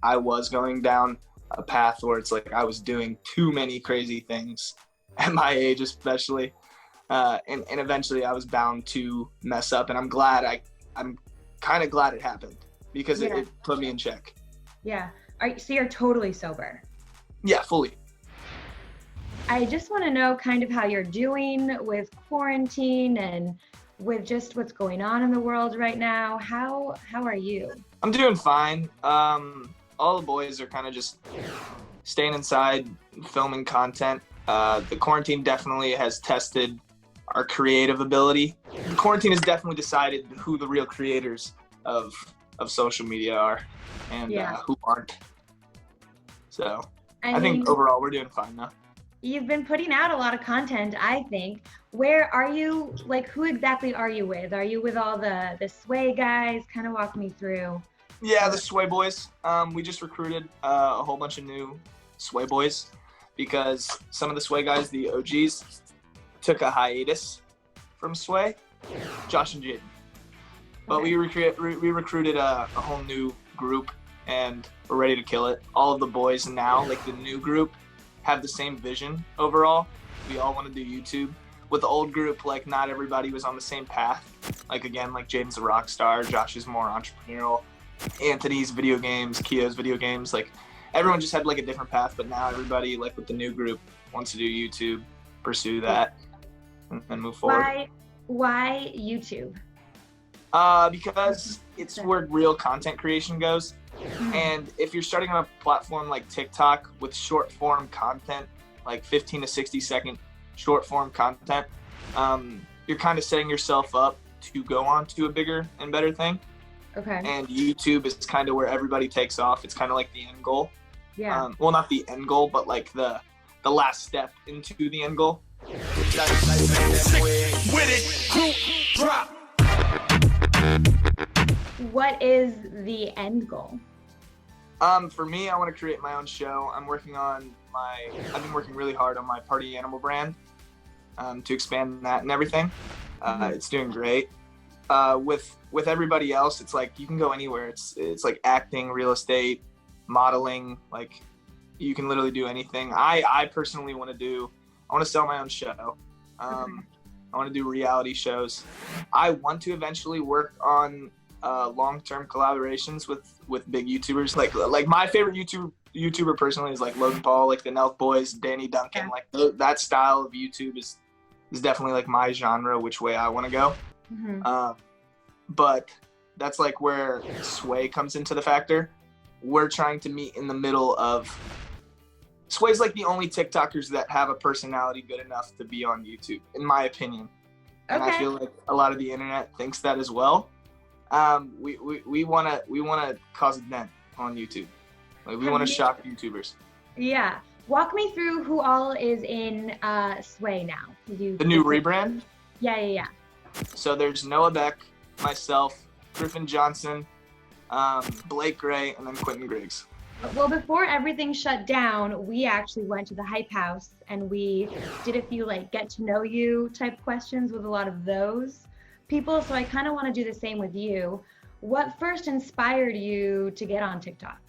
I was going down a path where it's like I was doing too many crazy things at my age, especially. And eventually I was bound to mess up, and I'm kind of glad it happened because it put me in check. Yeah. So you're totally sober? Yeah, fully. I just want to know kind of how you're doing with quarantine and with just what's going on in the world right now. How are you? I'm doing fine. All the boys are kind of just staying inside, filming content. The quarantine definitely has tested our creative ability. The quarantine has definitely decided who the real creators of social media are and who aren't. So I think overall we're doing fine now. You've been putting out a lot of content, I think. Where are you, like, who exactly are you with? Are you with all the Sway guys? Kind of walk me through. Yeah, the Sway boys. We just recruited a whole bunch of new Sway boys because some of the Sway guys, the OGs, took a hiatus from Sway, Josh and Jaden. But we recruited a whole new group, and we're ready to kill it. All of the boys now, like the new group, have the same vision overall. We all want to do YouTube. With the old group, like not everybody was on the same path. Like again, like Jaden's a rock star, Josh is more entrepreneurial, Anthony's video games, Keo's video games. Like everyone just had like a different path, but now everybody, like with the new group, wants to do YouTube, pursue that, and move forward. Why YouTube? Because it's where real content creation goes. And if you're starting on a platform like TikTok with short form content, like 15 to 60 second short form content, you're kind of setting yourself up to go on to a bigger and better thing. Okay. And YouTube is kind of where everybody takes off. It's kind of like the end goal. Yeah. Well, not the end goal, but like the last step into the end goal. What is the end goal? For me, I want to create my own show. I've been working really hard on my Party Animal brand to expand that and everything. It's doing great. With everybody else, it's like you can go anywhere. It's like acting, real estate, modeling. Like you can literally do anything. I personally want to sell my own show. I want to do reality shows. I want to eventually work on long-term collaborations with big YouTubers. Like my favorite YouTuber personally is like Logan Paul, like the Nelk Boys, Danny Duncan. Yeah. Like that style of YouTube is definitely like my genre, which way I want to go. But that's like where Sway comes into the factor. We're trying to meet in the middle of Sway's like the only TikTokers that have a personality good enough to be on YouTube, in my opinion. And I feel like a lot of the internet thinks that as well. We wanna cause a dent on YouTube. Like we want to shock YouTubers. Yeah. Walk me through who all is in Sway now. The new rebrand? Yeah. So there's Noah Beck, myself, Griffin Johnson, Blake Gray, and then Quentin Griggs. Well, before everything shut down, we actually went to the Hype House and we did a few like get to know you type questions with a lot of those people. So I kind of want to do the same with you. What first inspired you to get on TikTok?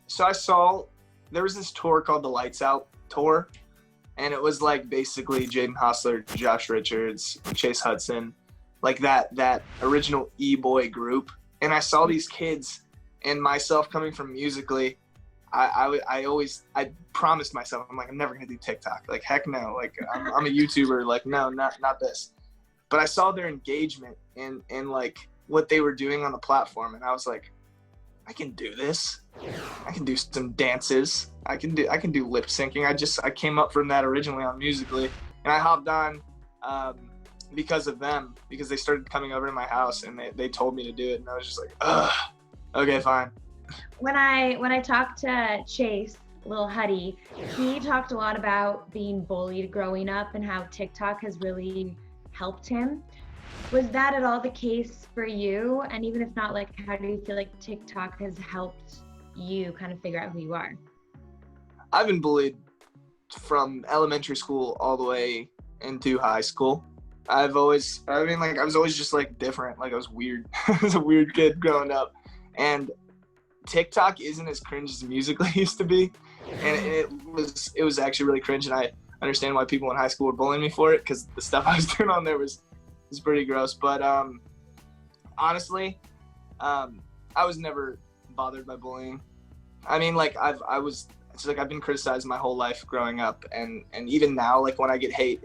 So I saw there was this tour called the Lights Out tour, and it was like basically Jaden Hossler, Josh Richards, Chase Hudson, like that original E-boy group. And I saw these kids, and myself coming from Musically, I promised myself, I'm like, I'm never gonna do TikTok. Like heck no, like I'm a YouTuber. Like no, not this. But I saw their engagement and like what they were doing on the platform, and I was like, I can do this. I can do some dances. I can do lip syncing. I came up from that originally on Musically, and I hopped on because of them, because they started coming over to my house and they told me to do it, and I was just like, ugh, okay, fine. When I talked to Chase, Lil Huddy, he talked a lot about being bullied growing up and how TikTok has really helped him. Was that at all the case for you? And even if not, like, how do you feel like TikTok has helped you kind of figure out who you are? I've been bullied from elementary school all the way into high school. I was always just like different. Like I was weird. I was a weird kid growing up. And TikTok isn't as cringe as Musical.ly used to be, and it was actually really cringe, and I understand why people in high school were bullying me for it, because the stuff I was doing on there was pretty gross. But honestly, I was never bothered by bullying. I mean, like I've been criticized my whole life growing up, and even now, like when I get hate,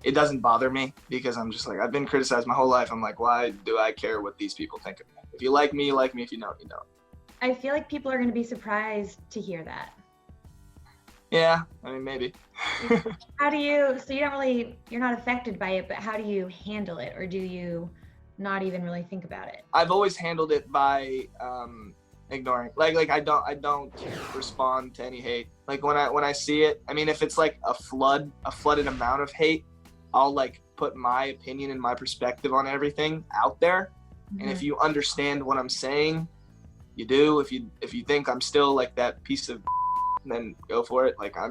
it doesn't bother me, because I'm just like, I've been criticized my whole life. I'm like, why do I care what these people think of me? If you like me, you like me. If you don't, you don't. I feel like people are going to be surprised to hear that. Yeah, I mean, maybe. So you're not affected by it, but how do you handle it? Or do you not even really think about it? I've always handled it by ignoring. Like I don't respond to any hate. Like when I see it, I mean, if it's like a flooded amount of hate, I'll like put my opinion and my perspective on everything out there. Mm-hmm. And if you understand what I'm saying, you do. If you think I'm still like that piece of, then go for it. Like I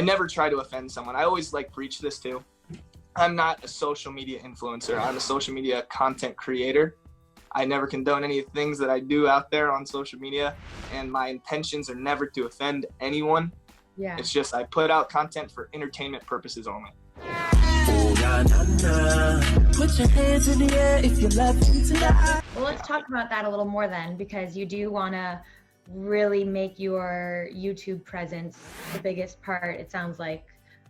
never try to offend someone. I always like preach this too. I'm not a social media influencer. I'm a social media content creator. I never condone any of the things that I do out there on social media, and my intentions are never to offend anyone. Yeah. It's just I put out content for entertainment purposes only. Put your hands in the air if you love me tonight. Well, let's talk about that a little more then, because you do want to really make your YouTube presence the biggest part, it sounds like,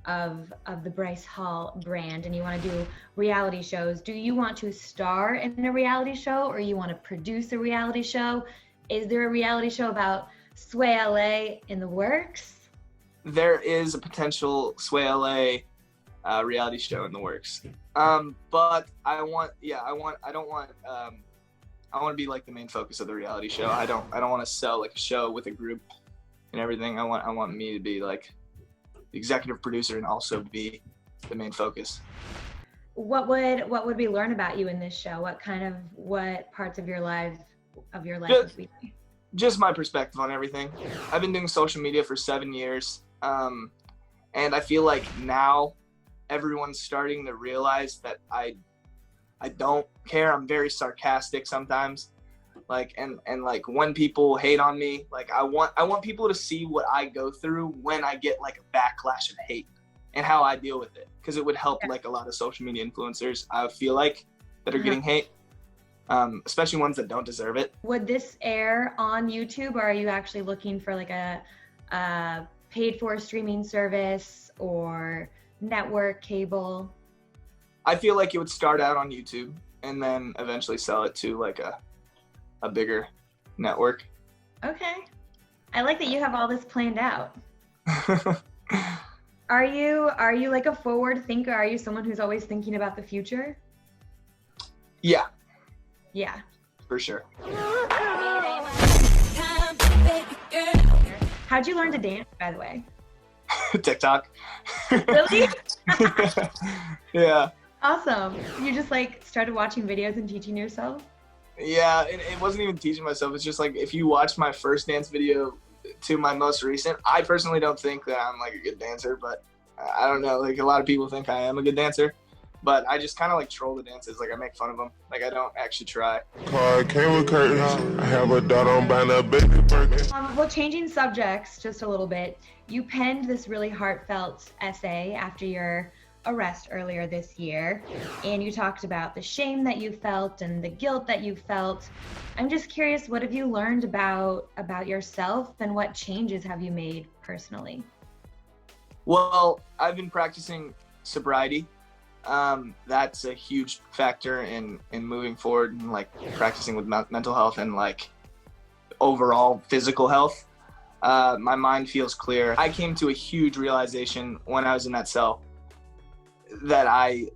of the Bryce Hall brand, and you want to do reality shows. Do you want to star in a reality show, or you want to produce a reality show? Is there a reality show about Sway LA in the works? There is a potential Sway LA reality show in the works. But I want to be like the main focus of the reality show. I don't want to sell like a show with a group and everything. I want me to be like the executive producer and also be the main focus. What would we learn about you in this show? What parts of your life would we see? Just my perspective on everything. I've been doing social media for 7 years. And I feel like now everyone's starting to realize that I don't care. I'm very sarcastic sometimes. Like, and like when people hate on me, like I want people to see what I go through when I get like a backlash of hate and how I deal with it. Cause it would help like a lot of social media influencers, I feel like, that are getting hate, especially ones that don't deserve it. Would this air on YouTube, or are you actually looking for like a paid for streaming service or network cable? I feel like it would start out on YouTube and then eventually sell it to like a bigger network. Okay. I like that you have all this planned out. Are you like a forward thinker? Are you someone who's always thinking about the future? Yeah. Yeah. For sure. How'd you learn to dance, by the way? TikTok. Really? Yeah. Awesome. You just like started watching videos and teaching yourself? Yeah, it wasn't even teaching myself. It's just like if you watch my first dance video to my most recent, I personally don't think that I'm like a good dancer, but I don't know. Like a lot of people think I am a good dancer, but I just kind of like troll the dances. Like I make fun of them. Like I don't actually try. Car came with curtains. I have a daughter on buying a baby Birkin. Well, changing subjects just a little bit, you penned this really heartfelt essay after your arrest earlier this year, and you talked about the shame that you felt and the guilt that you felt. I'm just curious, what have you learned about yourself, and what changes have you made personally? Well, I've been practicing sobriety. That's a huge factor in moving forward and like practicing with mental health and like overall physical health. My mind feels clear. I came to a huge realization when I was in that cell that I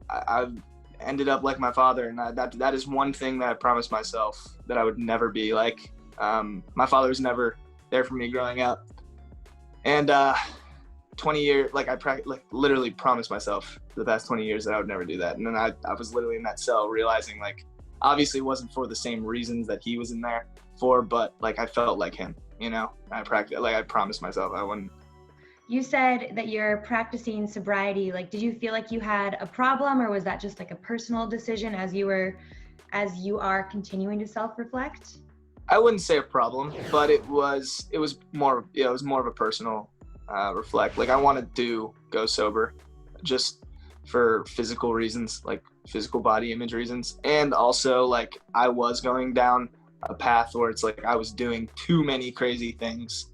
ended up like my father, and that is one thing that I promised myself that I would never be like. My father was never there for me growing up, and 20 years, like I literally promised myself for the past 20 years that I would never do that. And then I was literally in that cell realizing like, obviously it wasn't for the same reasons that he was in there for, but like I felt like him, you know. I promised myself I wouldn't. You said that you're practicing sobriety. Like, did you feel like you had a problem, or was that just like a personal decision as you are continuing to self-reflect? I wouldn't say a problem, but it was more of a personal reflect. Like I wanted to go sober just for physical reasons, like physical body image reasons. And also like I was going down a path where it's like I was doing too many crazy things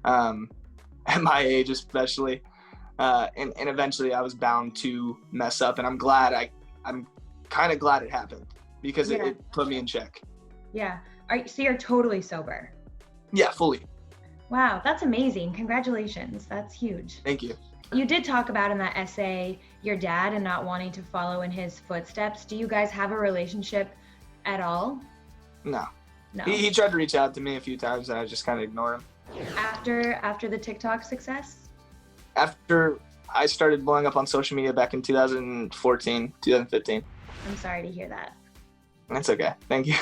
at my age especially. And eventually I was bound to mess up, and I'm kind of glad it happened because it put me in check. Yeah. So you're totally sober? Yeah, fully. Wow, that's amazing. Congratulations. That's huge. Thank you. You did talk about in that essay your dad and not wanting to follow in his footsteps. Do you guys have a relationship at all? No. No. He tried to reach out to me a few times, and I just kind of ignored him. After the TikTok success? After I started blowing up on social media back in 2014, 2015. I'm sorry to hear that. That's okay. Thank you.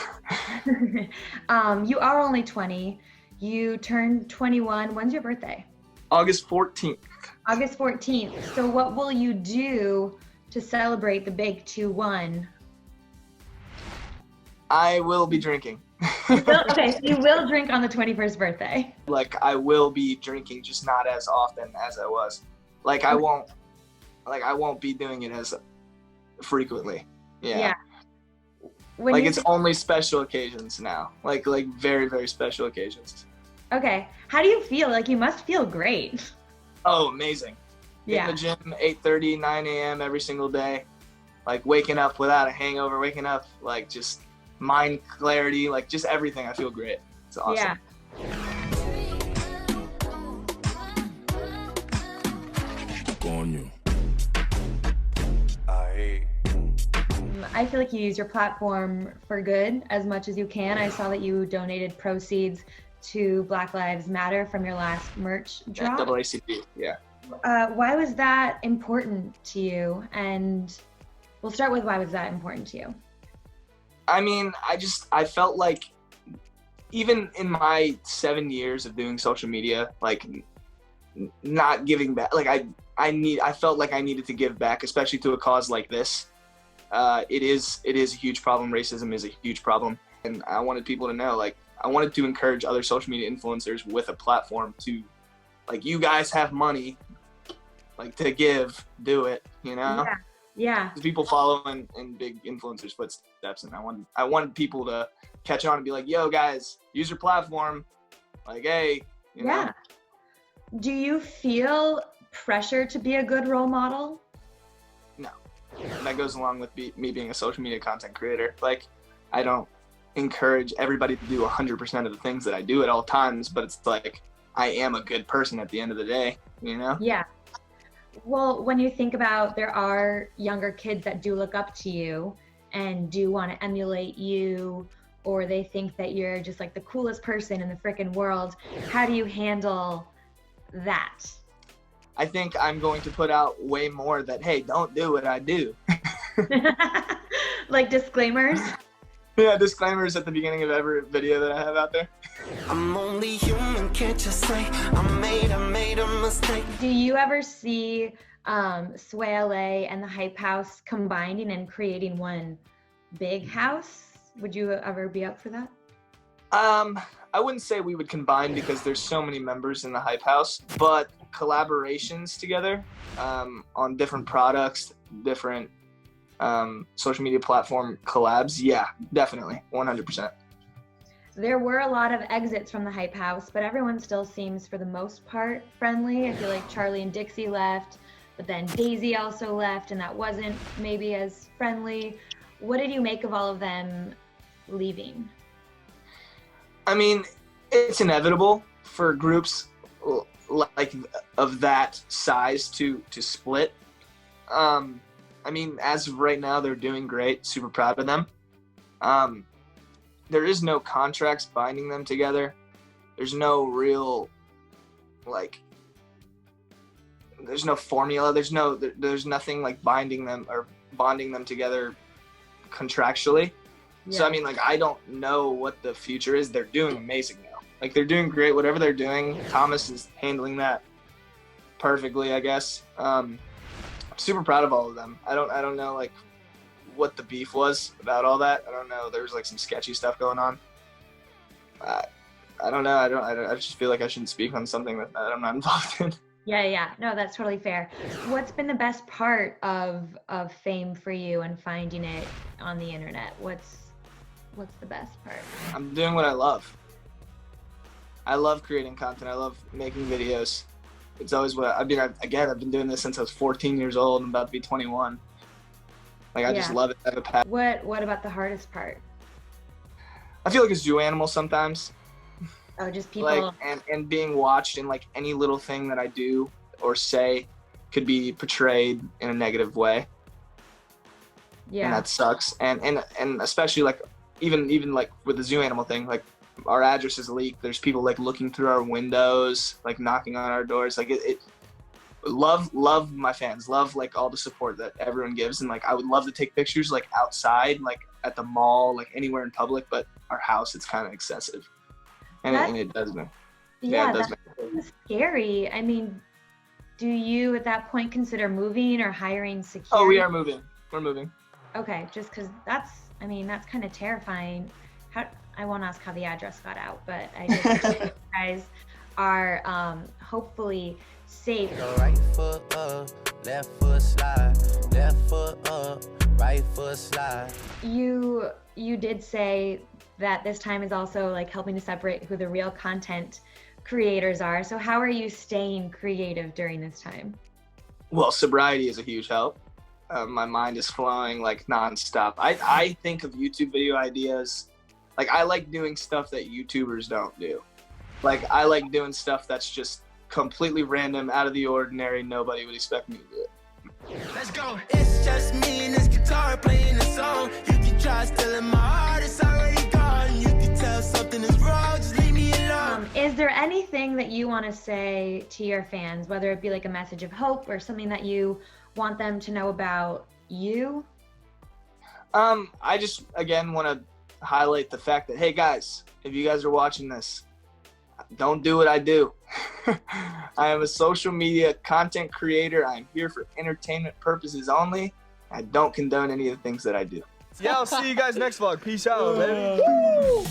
You are only 20. You turned 21. When's your birthday? August 14th. August 14th. So what will you do to celebrate the big 2-1? I will be drinking. Okay, so you will drink on the 21st birthday. Like I will be drinking, just not as often as I was. Like I won't be doing it as frequently. Yeah. Like it's only special occasions now. Like very, very special occasions. Okay. How do you feel? Like you must feel great. Oh, amazing. Yeah. In the gym, 8:30, 9 a.m. every single day. Like waking up without a hangover, waking up like just mind clarity, like just everything. I feel great. It's awesome. Yeah. I feel like you use your platform for good as much as you can. I saw that you donated proceeds to Black Lives Matter from your last merch drop. NAACP, yeah. Why was that important to you? And we'll start with why was that important to you? I mean, I felt like even in my 7 years of doing social media, like not giving back, like I felt like I needed to give back, especially to a cause like this. It is a huge problem. Racism is a huge problem. And I wanted people to know, like, I wanted to encourage other social media influencers with a platform to, like, you guys have money, like, to give, do it, you know? Yeah. People follow in big influencers' footsteps, and I wanted people to catch on and be like, yo, guys, use your platform. Like, hey, you know? Do you feel pressure to be a good role model? No. That goes along with me being a social media content creator. Like, I don't encourage everybody to do 100% of the things that I do at all times, but it's like I am a good person at the end of the day, you know? Yeah. Well, when you think about there are younger kids that do look up to you and do want to emulate you, or they think that you're just like the coolest person in the freaking world, how do you handle that? I think I'm going to put out way more that, hey, don't do what I do. Like disclaimers? Yeah, disclaimers at the beginning of every video that I have out there. I'm only human, can't you say I made a mistake? Do you ever see Sway LA and the Hype House combining and creating one big house? Would you ever be up for that? I wouldn't say we would combine because there's so many members in the Hype House, but collaborations together on different products, different social media platform collabs, yeah, definitely, 100%. There were a lot of exits from the Hype House, but everyone still seems, for the most part, friendly. I feel like Charlie and Dixie left, but then Daisy also left, and that wasn't maybe as friendly. What did you make of all of them leaving? I mean, it's inevitable for groups like of that size to split. I mean, as of right now, they're doing great. Super proud of them. There is no contracts binding them together. There's no real, like, there's no formula. There's nothing like binding them or bonding them together contractually. Yeah. So, I mean, like, I don't know what the future is. They're doing amazing now. Like, they're doing great. Whatever they're doing, Thomas is handling that perfectly, I guess. I'm super proud of all of them. I don't know, like, what the beef was about all that. I don't know. There was, like, some sketchy stuff going on. I don't know. I just feel like I shouldn't speak on something that I'm not involved in. Yeah. No, that's totally fair. What's been the best part of fame for you and finding it on the internet? What's the best part? I'm doing what I love. I love creating content. I love making videos. It's always what I've been doing this since I was 14 years old. I'm about to be 21. Like, I just love it. I have a passion. What about the hardest part? I feel like a zoo animal sometimes. Oh, just people. Like, and being watched, and like any little thing that I do or say could be portrayed in a negative way. Yeah. And that sucks. And especially like even like with the zoo animal thing, like our address is leaked. There's people like looking through our windows, like knocking on our doors. Like love my fans, love like all the support that everyone gives. And like I would love to take pictures like outside, like at the mall, like anywhere in public, but our house, it's kind of excessive. And it does me. Yeah, it does that's scary. I mean, do you at that point consider moving or hiring security? Oh, we are moving. We're moving. Okay, just because that's kind of terrifying. I won't ask how the address got out, but I just hope you guys are hopefully safe. Right foot up, left foot slide, left foot up, right foot slide. You did say that this time is also like helping to separate who the real content creators are. So how are you staying creative during this time? Well, sobriety is a huge help. My mind is flowing like nonstop. I think of YouTube video ideas. Like, I like doing stuff that YouTubers don't do. Like, I like doing stuff that's just completely random, out of the ordinary. Nobody would expect me to do it. Let's go. It's just me and this guitar playing a song. You can try stealing my heart, it's already gone. You can tell something is wrong, just leave me alone. Is there anything that you want to say to your fans, whether it be like a message of hope or something that you want them to know about you? I just, again, want to highlight the fact that, hey guys, if you guys are watching this, don't do what I do. I am a social media content creator. I'm here for entertainment purposes only. I don't condone any of the things that I do. Yeah, I'll see you guys next vlog. Peace out, baby.